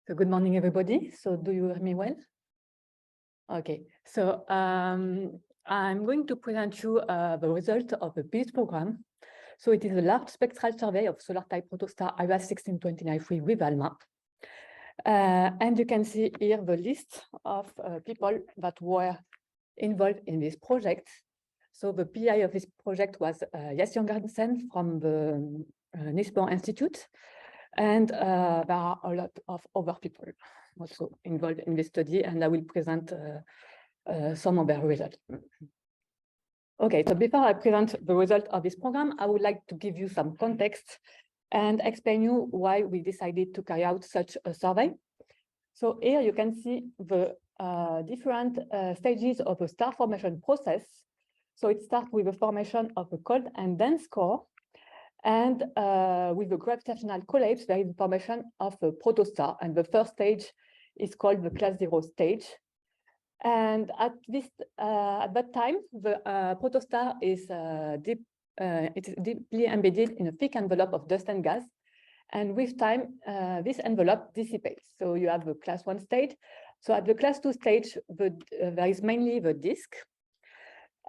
So good morning, everybody. So do you hear me well? Okay, so I'm going to present you the result of the PILS program. So it is a large spectral survey of solar type protostar IRAS 1629 with ALMA. And you can see here the list of people that were involved in this project. So the PI of this project was Jes Jorgensen from the Nisbon Institute. And there are a lot of other people also involved in this study, and I will present some of their results. Okay, so before I present the result of this program, I would like to give you some context and explain you why we decided to carry out such a survey. So here you can see the different stages of the star formation process. So it starts with the formation of a cold and dense core. And with the gravitational collapse, there is the formation of a protostar. And the first stage is called the class 0 stage. And at that time, the protostar is deeply embedded in a thick envelope of dust and gas. And with time, this envelope dissipates. So you have the class 1 stage. So at the class 2 stage, there is mainly the disk.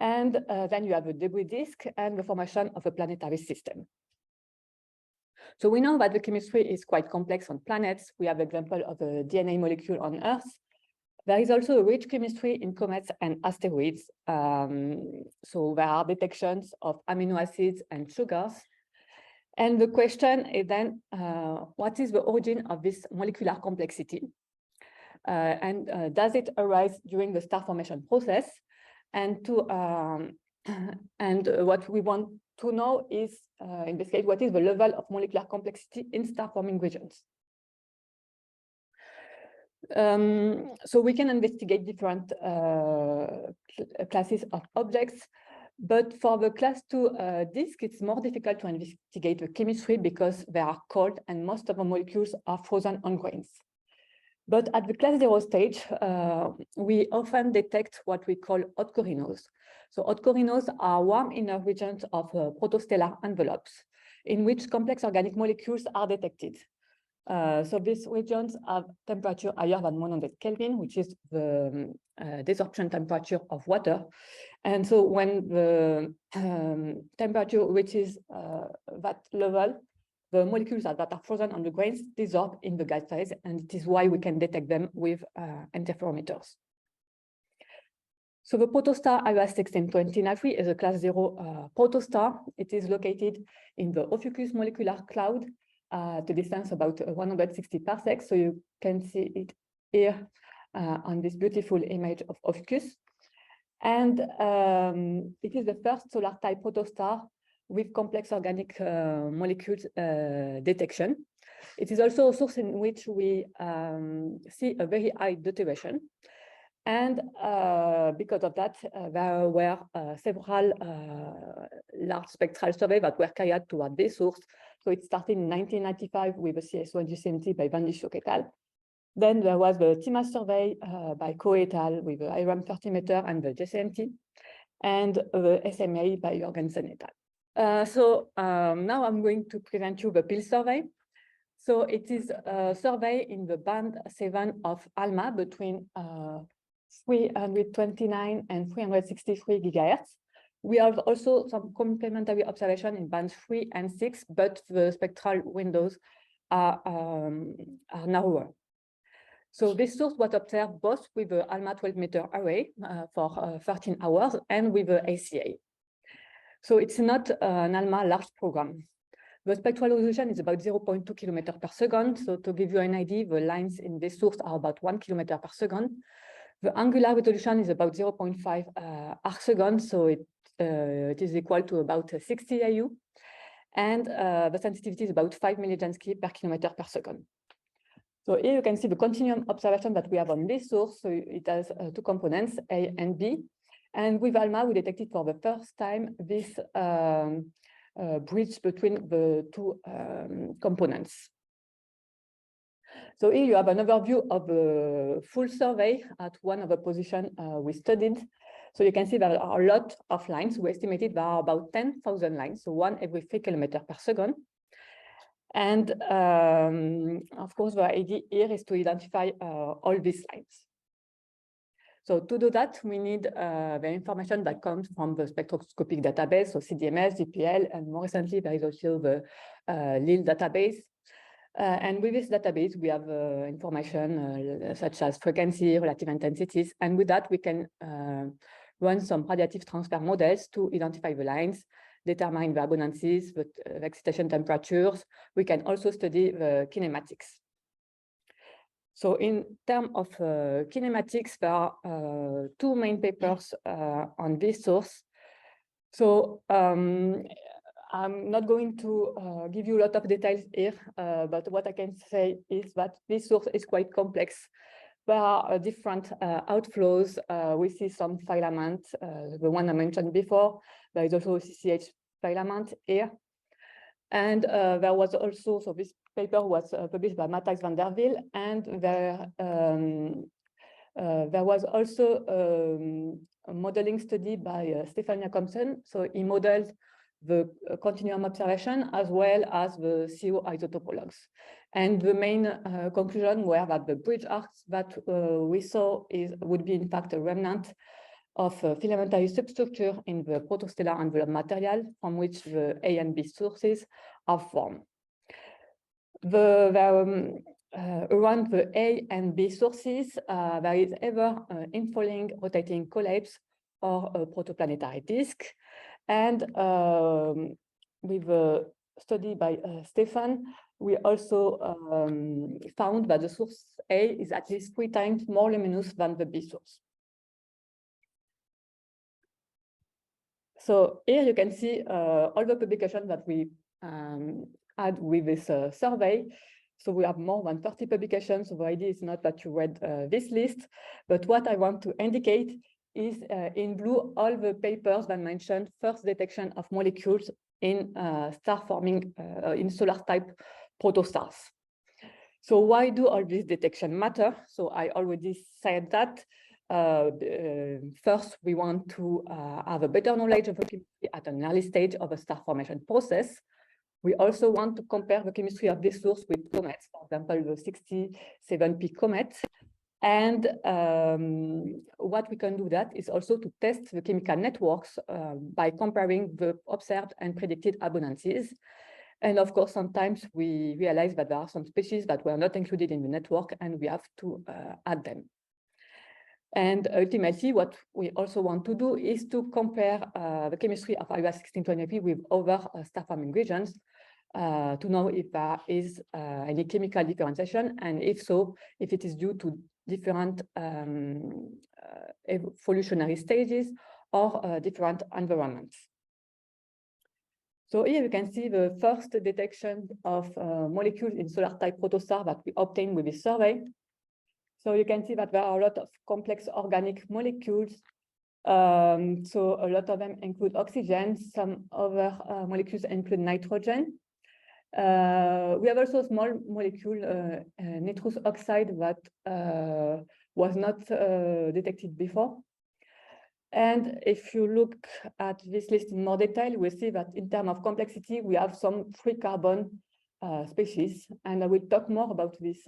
And then you have a debris disk and the formation of a planetary system. So we know that the chemistry is quite complex on planets. We have example of a DNA molecule on Earth. There is also a rich chemistry in comets and asteroids. So there are detections of amino acids and sugars. And the question is then, what is the origin of this molecular complexity? And does it arise during the star formation process? And what we want to know is, in this case, what is the level of molecular complexity in star-forming regions? So we can investigate different classes of objects, but for the class 2 disk, it's more difficult to investigate the chemistry because they are cold and most of the molecules are frozen on grains. But at the class 0 stage, we often detect what we call hot corinos. So hot corinos are warm inner regions of protostellar envelopes in which complex organic molecules are detected. So these regions have temperature higher than 100 Kelvin, which is the desorption temperature of water. And so when the temperature reaches that level, the molecules that are frozen on the grains dissolve in the gas phase, and it is why we can detect them with interferometers. So the protostar IRAS 1629 is a class 0 protostar. It is located in the Ophiuchus molecular cloud at a distance about 160 parsecs. So you can see it here on this beautiful image of Ophiuchus. And it is the first solar type protostar with complex organic molecules detection. It is also a source in which we see a very high deuteration. And because of that, there were several large spectral surveys that were carried out toward this source. So it started in 1995 with the CSO and GCMT by Van Dishoek et al. Then there was the TIMAS survey by Coutens et al. With the IRAM 30 meter and the GCMT, and the PCMI by Jorgensen et al. So now I'm going to present you the PILS survey. So it is a survey in the band 7 of ALMA between 329 and 363 gigahertz. We have also some complementary observation in bands 3 and 6, but the spectral windows are narrower. So this source was observed both with the ALMA 12-meter array for 13 hours and with the ACA. So it's not an ALMA large program. The spectral resolution is about 0.2 kilometers per second. So to give you an idea, the lines in this source are about 1 kilometer per second. The angular resolution is about 0.5 arc second, so it is equal to about 60 AU. And the sensitivity is about 5 millijansky per kilometer per second. So here you can see the continuum observation that we have on this source. So it has two components, A and B. And with ALMA, we detected for the first time this bridge between the two components. So here you have an overview of the full survey at one of the positions we studied. So you can see there are a lot of lines. We estimated there are about 10,000 lines, so one every 3 kilometers per second. And of course, the idea here is to identify all these lines. So to do that, we need the information that comes from the spectroscopic database, so CDMS, DPL, and more recently, there is also the LIL database. And with this database, we have information such as frequency, relative intensities, and with that, we can run some radiative transfer models to identify the lines, determine the abundances, the excitation temperatures. We can also study the kinematics. So in terms of kinematics, there are two main papers on this source. So I'm not going to give you a lot of details here, but what I can say is that this source is quite complex. There are different outflows. We see some filament, the one I mentioned before. There is also a CCH filament here. And there was also, so this paper was published by Matthijs van der Wiel, and there was also a modeling study by Stefan Jacobsen. So he modeled the continuum observation as well as the CO isotopologues. And the main conclusion were that the bridge arcs that we saw would be in fact a remnant of filamentary substructure in the protostellar envelope material from which the A and B sources are formed. Around the A and B sources, there is either infalling rotating collapse or a protoplanetary disk. And with a study by Stefan, we also found that the source A is at least 3 times more luminous than the B source. So here you can see all the publications that we had with this survey. So we have more than 30 publications. So the idea is not that you read this list, but what I want to indicate is in blue all the papers that mentioned first detection of molecules in star forming in solar type protostars. So why do all these detection matter? So I already said that. First, we want to have a better knowledge of the chemistry at an early stage of a star formation process. We also want to compare the chemistry of this source with comets, for example, the 67P comet. And what we can do that is also to test the chemical networks by comparing the observed and predicted abundances. And of course, sometimes we realize that there are some species that were not included in the network and we have to add them. And ultimately, what we also want to do is to compare the chemistry of IRAS 1620P with other star-forming regions to know if there is any chemical differentiation, and if so, if it is due to different evolutionary stages or different environments. So here you can see the first detection of molecules in solar type protostar that we obtained with this survey. So you can see that there are a lot of complex organic molecules. So a lot of them include oxygen. Some other molecules include nitrogen. We have also a small molecule, nitrous oxide, that was not detected before. And if you look at this list in more detail, we see that in terms of complexity, we have some free carbon species. And I will talk more about this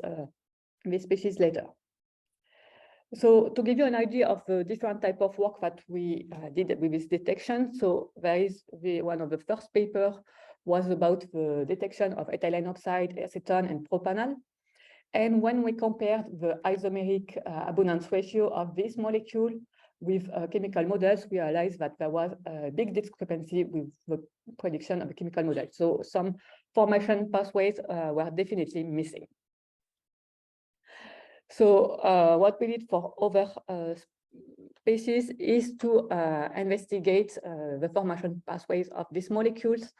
species later. So to give you an idea of the different type of work that we did with this detection, so there is one of the first paper was about the detection of ethylene oxide, acetone, and propanol. And when we compared the isomeric abundance ratio of this molecule with chemical models, we realized that there was a big discrepancy with the prediction of the chemical model. So some formation pathways were definitely missing. So what we did for other species is to investigate the formation pathways of these molecules.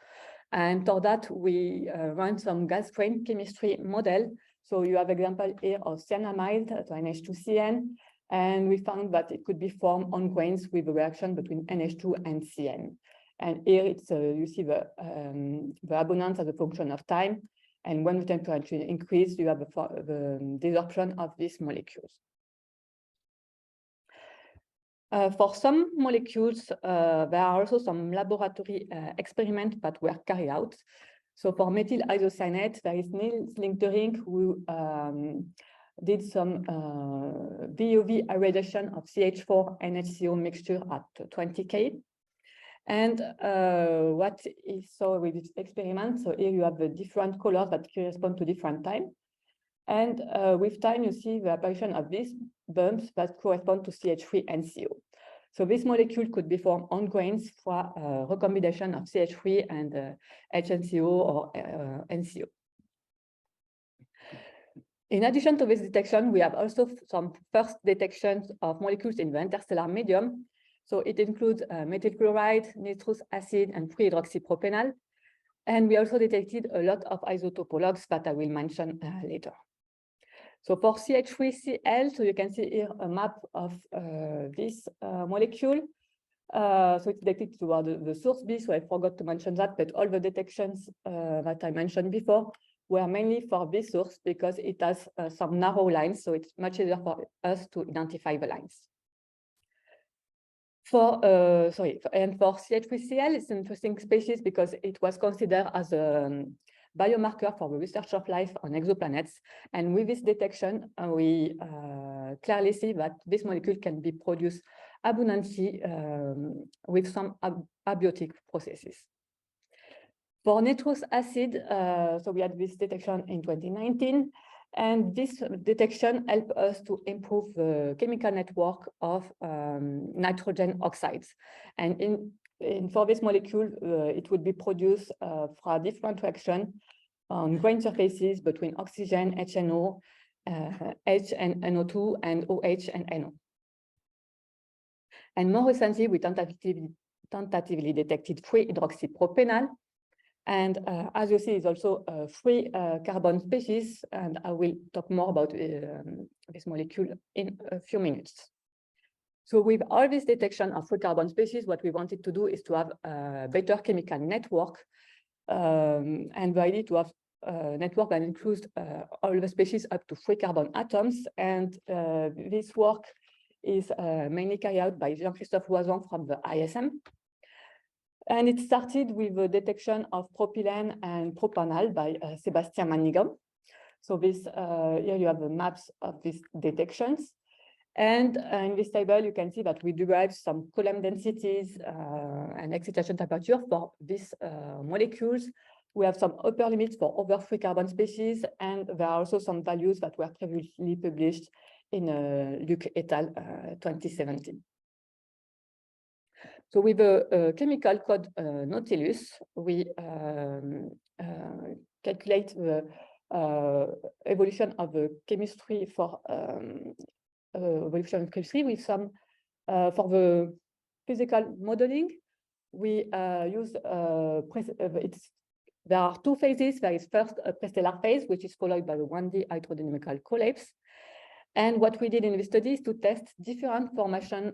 And for that, we run some gas train chemistry model. So you have example here of cyanamide, so NH2CN, and we found that it could be formed on grains with a reaction between NH2 and CN. And here it's you see the abundance as a function of time. And when the temperature increases, you have the desorption of these molecules. For some molecules, there are also some laboratory experiments that were carried out. So for methyl isocyanate, there is Niels Linkering who did some VUV irradiation of CH4 NHCO mixture at 20K. And what is so with this experiment, so here you have the different colors that correspond to different time. And with time, you see the apparition of these bumps that correspond to CH3 NCO. So this molecule could be formed on grains for recombination of CH3 and HNCO or NCO. In addition to this detection, we have also some first detections of molecules in the interstellar medium. So it includes methyl chloride, nitrous acid, and free hydroxypropanol. And we also detected a lot of isotopologues that I will mention later. So for CH3Cl, so you can see here a map of this molecule. So it's detected toward the source B, so I forgot to mention that, but all the detections that I mentioned before were mainly for this source because it has some narrow lines, so it's much easier for us to identify the lines. For CH3Cl, it's an interesting species because it was considered as a biomarker for the research of life on exoplanets. And with this detection, we clearly see that this molecule can be produced abundantly with some abiotic processes. For nitrous acid, so we had this detection in 2019, and this detection helped us to improve the chemical network of nitrogen oxides. And for this molecule, it would be produced for a different reaction on grain surfaces between oxygen, HNO, H and NO2, and OH and NO. And more recently, we tentatively detected free hydroxypropanol. And as you see, it's also a free carbon species, and I will talk more about this molecule in a few minutes. So with all this detection of free carbon species, what we wanted to do is to have a better chemical network, and the idea to have a network that includes all the species up to 3 carbon atoms. And this work is mainly carried out by Jean-Christophe Loison from the ISM. And it started with the detection of propylene and propanol by Sébastien Manigan. So this here you have the maps of these detections. And in this table, you can see that we derived some column densities and excitation temperature for these molecules. We have some upper limits for over 3 carbon species, and there are also some values that were previously published in Luc et al. 2017. So with the chemical code Nautilus, we calculate the evolution of the chemistry for evolution of chemistry with some for the physical modeling. We use there are 2 phases. There is first a prestellar phase, which is followed by the 1D hydrodynamical collapse. And what we did in this study is to test different formation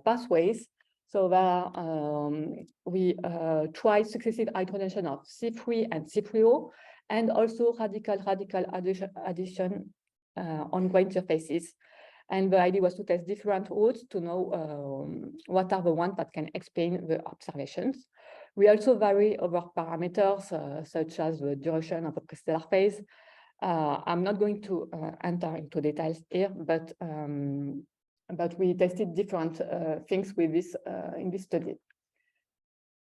pathways. So we tried successive hydrogenation of C3 and C3O, and also radical addition on grain surfaces. And the idea was to test different routes to know what are the ones that can explain the observations. We also vary other parameters, such as the duration of the prestellar phase. I'm not going to enter into details here, but we tested different things with this in this study.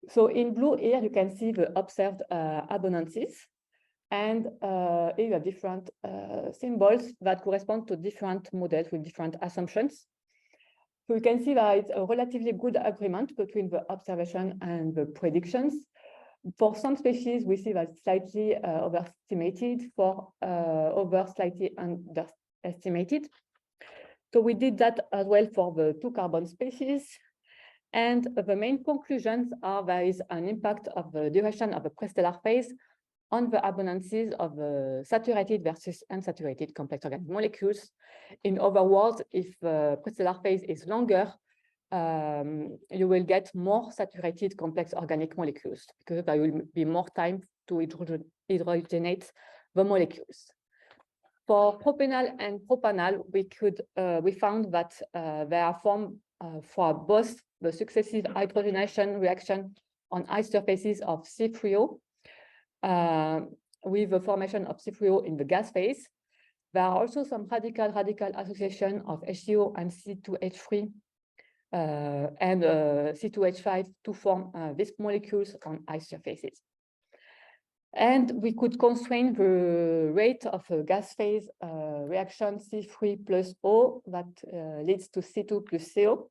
So in blue here, you can see the observed abundances. And here you have different symbols that correspond to different models with different assumptions. So you can see that it's a relatively good agreement between the observation and the predictions. For some species, we see that it's slightly overestimated, for others slightly underestimated. So we did that as well for the 2 carbon species. And the main conclusions are there is an impact of the duration of the prestellar phase on the abundances of saturated versus unsaturated complex organic molecules. In other words, if the prestellar phase is longer, you will get more saturated complex organic molecules because there will be more time to hydrogenate the molecules. For propanol and propanol, we found that they are formed for both the successive hydrogenation reaction on ice surfaces of C3O, with the formation of C3O in the gas phase. There are also some radical association of HCO and C2H3 and C2H5 to form these molecules on ice surfaces. And we could constrain the rate of a gas phase reaction C3 plus O that leads to C2 plus CO.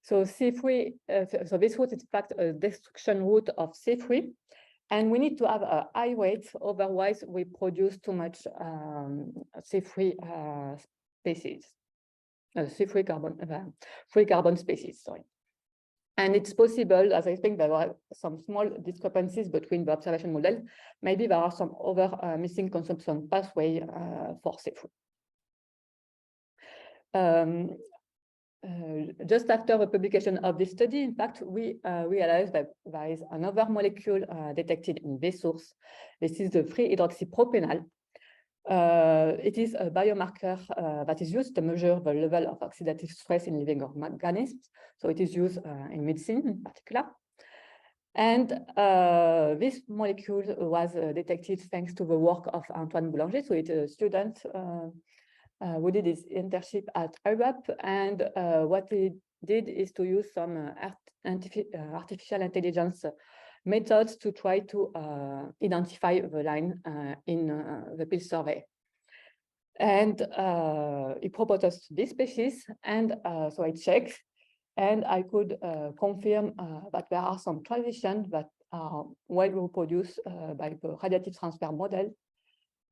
So C3, so this route is in fact a destruction route of C3. And we need to have a high rate, otherwise we produce too much C3 species, C3 carbon, free carbon species, sorry. And it's possible, as I think there are some small discrepancies between the observation model. Maybe there are some other missing consumption pathway for C3. Just after the publication of this study, in fact, we realized that there is another molecule detected in this source. This is the free hydroxypropanol. It is a biomarker that is used to measure the level of oxidative stress in living organisms. So it is used in medicine in particular. And this molecule was detected thanks to the work of Antoine Boulanger. So it's a student who did his internship at IRAS, and what he did is to use some artificial intelligence methods to try to identify the line in the PILS survey. And he proposed us this species, and so I checked, and I could confirm that there are some transitions that are well reproduced by the radiative transfer model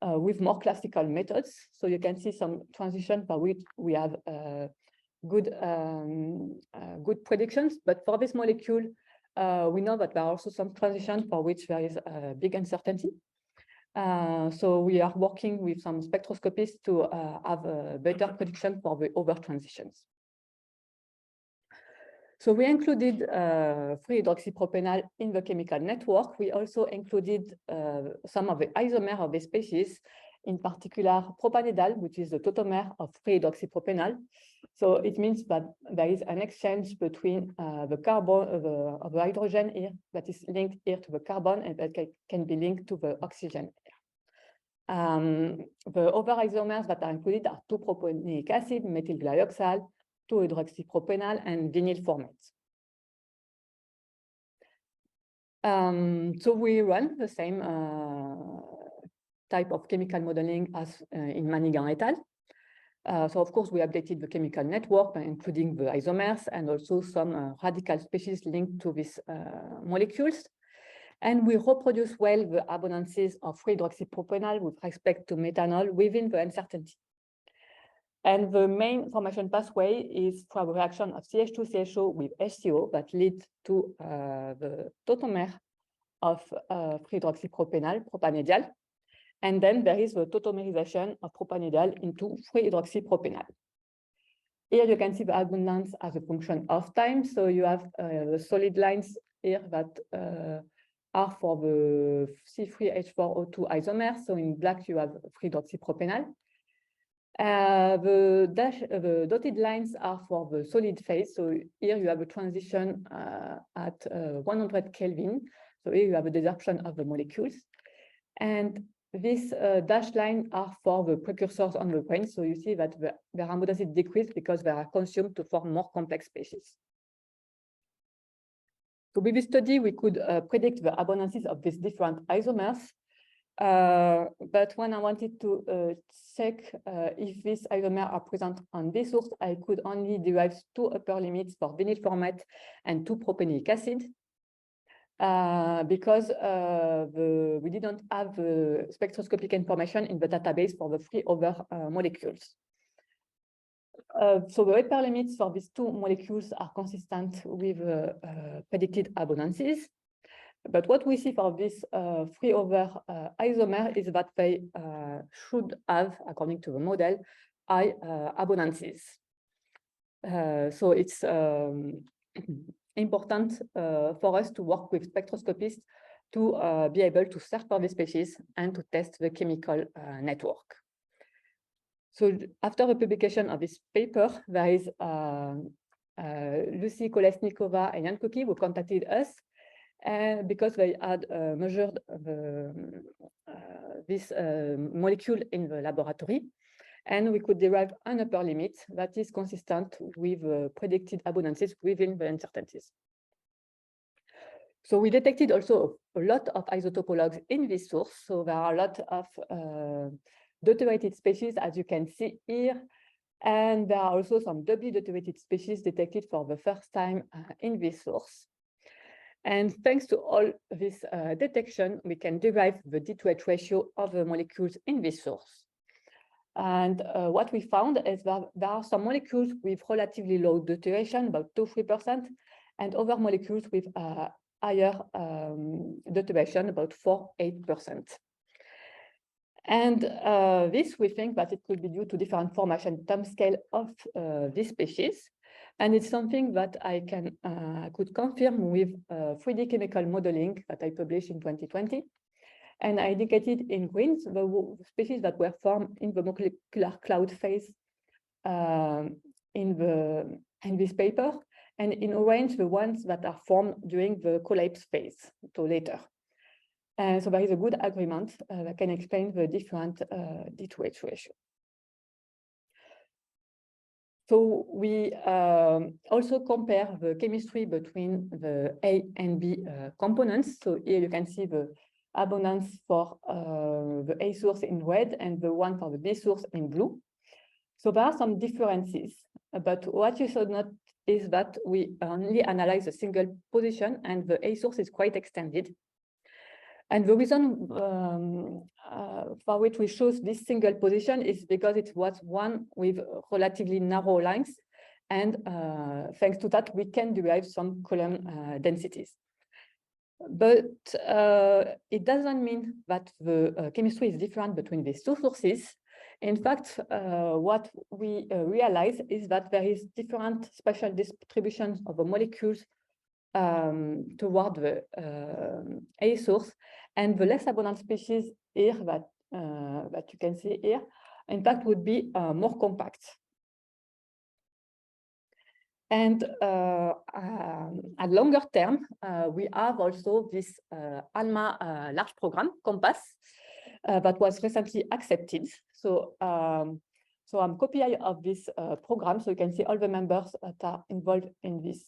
with more classical methods. So you can see some transition for which we have good predictions, but for this molecule, we know that there are also some transitions for which there is a big uncertainty. So we are working with some spectroscopists to have a better prediction for the other transitions. So we included free hydroxypropanol in the chemical network. We also included some of the isomers of the species, in particular propanediol, which is the tautomer of free hydroxypropanol. So it means that there is an exchange between the carbon of the hydrogen here that is linked here to the carbon and that can be linked to the oxygen. The other isomers that are included are 2-propanoic acid, methyl glyoxal, 2-hydroxypropanol, and vinyl formates. So we run the same type of chemical modeling as in Manigan et al. So of course, we updated the chemical network, including the isomers and also some radical species linked to these molecules. And we reproduce well the abundances of free hydroxypropanol with respect to methanol within the uncertainty. And the main formation pathway is from a reaction of CH2CHO with HCO that leads to the tautomer of free hydroxypropanol, propanediol. And then there is the tautomerization of propanediol into free hydroxypropanol. Here you can see the abundance as a function of time. So you have the solid lines here that are for the C3H4O2 isomer. So in black, you have free hydroxypropanol. The dotted lines are for the solid phase. So here you have a transition at 100 Kelvin. So here you have a desorption of the molecules. And these dashed lines are for the precursors on the grain. So you see that their abundances decrease because they are consumed to form more complex species. So with this study, we could predict the abundances of these different isomers. But when I wanted to check if these isomers are present on this source, I could only derive 2 upper limits for vinyl formate and 2-propanoic acid. Because we didn't have the spectroscopic information in the database for the 3 other molecules. So the upper limits for these 2 molecules are consistent with predicted abundances. But what we see for this 3 other isomer is that they should have, according to the model, high abundances. So it's important for us to work with spectroscopists to be able to search for the species and to test the chemical network. So after the publication of this paper, there is Lucy Kolesnikova and Jan Koki who contacted us because they had measured this molecule in the laboratory. And we could derive an upper limit that is consistent with predicted abundances within the uncertainties. So we detected also a lot of isotopologues in this source. So there are a lot of deuterated species, as you can see here. And there are also some doubly deuterated species detected for the first time in this source. And thanks to all this detection, we can derive the D2H ratio of the molecules in this source. And what we found is that there are some molecules with relatively low deuteration, about 2–3%, and other molecules with higher deuteration, about 4–8%. And this, we think that it could be due to different formation time scale of this species. And it's something that I could confirm with 3D chemical modeling that I published in 2020. And I indicated in green the species that were formed in the molecular cloud phase in this paper, and in orange the ones that are formed during the collapse phase, so later. And so there is a good agreement that can explain the different D2H ratio. So we also compare the chemistry between the A and B components. So here you can see the abundance for the A source in red and the one for the B source in blue. So there are some differences, but what you should note is that we only analyze a single position and the A source is quite extended. And the reason for which we chose this single position is because it was one with relatively narrow lines. And thanks to that, we can derive some column densities. But it doesn't mean that the chemistry is different between these two sources. In fact, what we realize is that there is different spatial distributions of the molecules toward the A source, and the less abundant species here that you can see here, in fact, would be more compact. And at longer term, we have also this ALMA large program, COMPASS, that was recently accepted. So, so I'm copy of this program, so you can see all the members that are involved in this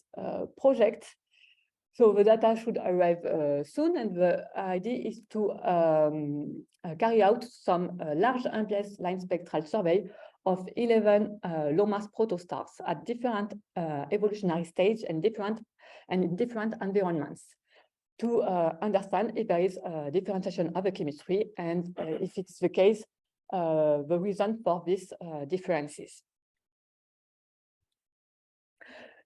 project. So the data should arrive soon, and the idea is to carry out some large ambient line spectral survey of 11 low-mass protostars at different evolutionary stage and in different environments to understand if there is a differentiation of the chemistry and if it's the case, the reason for these differences.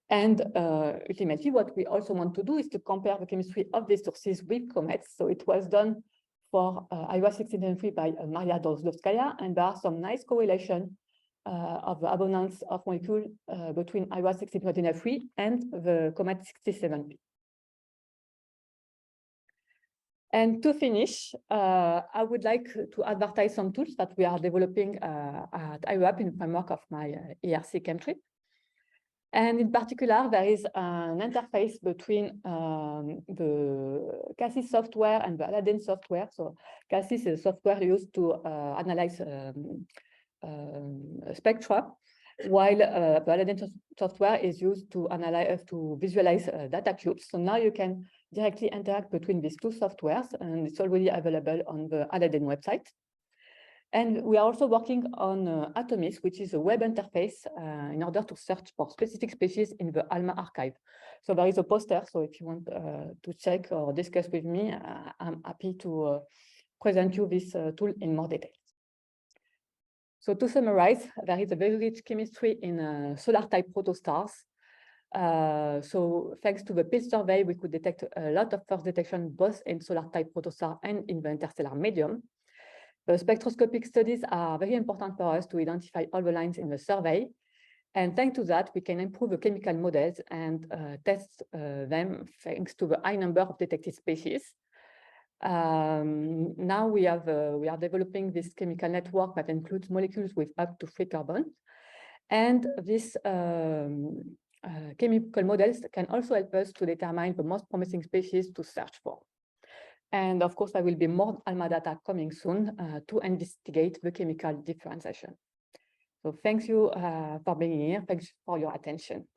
And ultimately, what we also want to do is to compare the chemistry of these sources with comets. So it was done for IRAS 1603 by Maria Drozlovskaya, and there are some nice correlation of the abundance of molecule between IRAS 1623 and the comet 67P. And to finish, I would like to advertise some tools that we are developing at IRAP in the framework of my ERC chemistry. And in particular, there is an interface between the CASIS software and the Aladdin software. So CASIS is a software used to analyze spectra, while the Aladdin software is used to analyze, to visualize data cubes. So now you can directly interact between these two softwares, and it's already available on the Aladdin website. And we are also working on Atomis, which is a web interface in order to search for specific species in the ALMA archive. So there is a poster, so if you want to check or discuss with me, I'm happy to present you this tool in more detail. So to summarize, there is a very rich chemistry in solar type protostars. So thanks to the PILS survey, we could detect a lot of first detection both in solar type protostar and in the interstellar medium. The spectroscopic studies are very important for us to identify all the lines in the survey. And thanks to that, we can improve the chemical models and test them thanks to the high number of detected species. Now we are developing this chemical network that includes molecules with up to 3 carbons. And this chemical models can also help us to determine the most promising species to search for. And of course, there will be more ALMA data coming soon to investigate the chemical differentiation. So thanks you for being here. Thanks for your attention.